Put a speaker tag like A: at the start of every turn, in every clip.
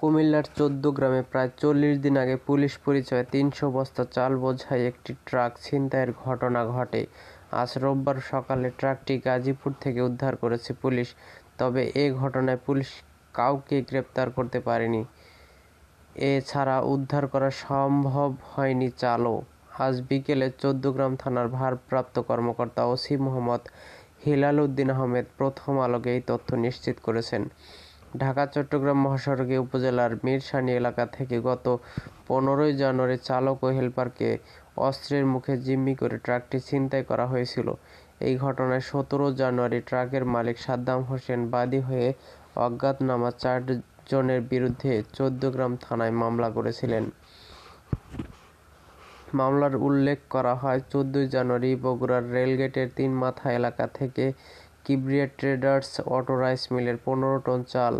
A: কুমিল্লার ১৪ গ্রামে প্রায় ৪০ দিন আগে পুলিশ পরিচয়ে ৩০০ বস্তা চাল বোঝাই একটি ট্রাক ছিনতাইয়ের ঘটনা ঘটে। আজ রোববার সকালে ট্রাকটি গাজীপুর থেকে উদ্ধার করেছে পুলিশ। তবে এ ঘটনায় পুলিশ কাউকে গ্রেপ্তার করতে পারেনি। এ ছাড়া উদ্ধার করা সম্ভব হয়নি চালও। আজ বিকেলে ১৪ গ্রাম থানার ভারপ্রাপ্ত কর্মকর্তা ওসি মোহাম্মদ হিলাল উদ্দিন আহমেদ প্রথম আলোকে এই তথ্য নিশ্চিত করেছেন। ঢাকা-চট্টগ্রাম মহাসড়কে উপজেলার মিরসানি এলাকা থেকে গত ১৫ জানুয়ারি চালক ও হেলপারকে অস্ত্রের মুখে জিম্মি করে ট্রাকটি ছিনতাই করা হয়েছিল। এই ঘটনায় ১৭ জানুয়ারি ট্রাকের মালিক সাদ্দাম হোসেন বাদী হয়ে অজ্ঞাতনামা ৪ জনের বিরুদ্ধে ১৪ গ্রাম থানায় মামলা করেছিলেন। মামলার উল্লেখ করা হয়, ১৪ জানুয়ারি বগুড়ার রেলগেটের ৩ মাথা এলাকা থেকে কিবরিয়া ট্রেডার্স অটো রাইস মিলের ১৫ টন চাল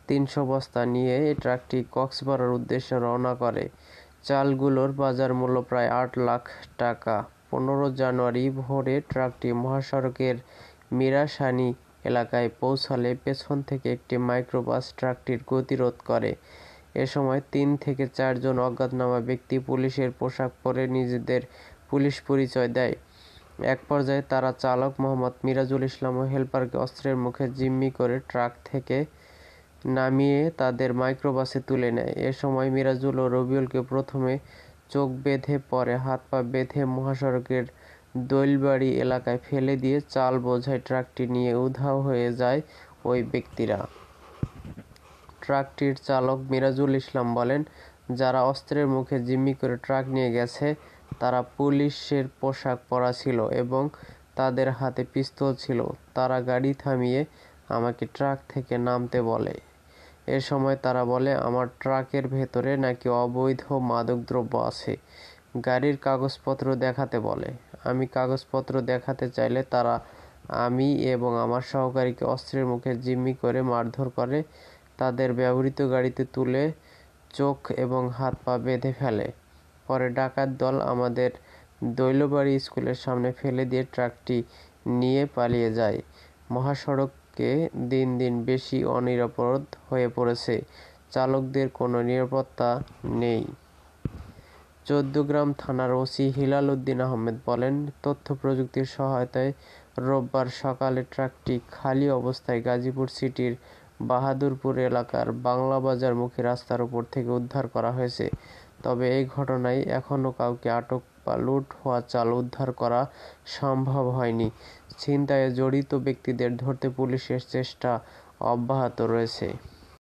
A: ৩০০ বস্তা নিয়ে ট্রাকটি কক্সবাজার উদ্দেশ্যে রওনা করে। চালগুলোর বাজার মূল্য প্রায় ৮ লাখ টাকা। ১৫ জানুয়ারি ভোরে ট্রাকটি মহাসড়কের মিরাসানি এলাকায় পৌঁছালে পেছন থেকে একটি মাইক্রোবাস ট্রাকটির গতিরোধ করে। এ সময় ৩ থেকে ৪ জন অজ্ঞাতনামা ব্যক্তি পুলিশের পোশাক পরে নিজেদের পুলিশ পরিচয় দেয়। এক পর্যায়ে তারা চালক মোহাম্মদ মিরাজুল ইসলাম ও হেলপারকে অস্ত্রের মুখে জিম্মি করে ট্রাক থেকে নামিয়ে তাদের মাইক্রোবাসে তুলে নেয়। এ সময় মিরাজুল ও রবিউলকে প্রথমে চোখ বেঁধে পরে হাত পা বেঁধে মহাসড়কের দৈলবাড়ি এলাকায় ফেলে দিয়ে চাল বোঝাই ট্রাকটি নিয়ে উধাও হয়ে যায় ওই ব্যক্তিরা। ট্রাকটির চালক মিরাজুল ইসলাম বলেন, যারা অস্ত্রের মুখে জিম্মি করে ট্রাক নিয়ে গেছে তারা পুলিশের পোশাক পরা ছিল এবং তাদের হাতে পিস্তল ছিল। তারা গাড়ি থামিয়ে আমাকে ট্রাক থেকে নামতে বলে। এ সময় তারা বলে, আমার ট্রাকের ভেতরে নাকি অবৈধ মাদকদ্রব্য আছে, গাড়ির কাগজপত্র দেখাতে বলে। আমি কাগজপত্র দেখাতে চাইলে তারা আমি এবং আমার সহকারীকে অস্ত্রের মুখে জিম্মি করে মারধর করে। তাদের ব্যবহৃত গাড়িতে তুলে চোখ এবং হাত পা বেঁধে ফেলে। পরে ডাকাত দল আমাদের দৈলবাড়ি স্কুলের সামনে ফেলে দিয়ে ট্রাকটি নিয়ে পালিয়ে যায়। মহাসড়কে দিন দিন বেশি অনিরাপদ হয়ে পড়েছে, চালকদের কোনো নিরাপত্তা নেই। ১৪ গ্রাম থানার ওসি হিলাল উদ্দিন আহমেদ বলেন, তথ্য প্রযুক্তির সহায়তায় রোববার সকালে ট্রাকটি খালি অবস্থায় গাজীপুর সিটির বাহাদুরপুর এলাকার বাংলাবাজারমুখী রাস্তার উপর থেকে উদ্ধার করা হয়েছে। তবে এই ঘটনায় এখনও কাউকে আটক বা লুট হওয়া চাল উদ্ধার করা সম্ভব হয়নি। ছিনতাইয়ে জড়িত ব্যক্তিদের ধরতে পুলিশের চেষ্টা অব্যাহত রয়েছে।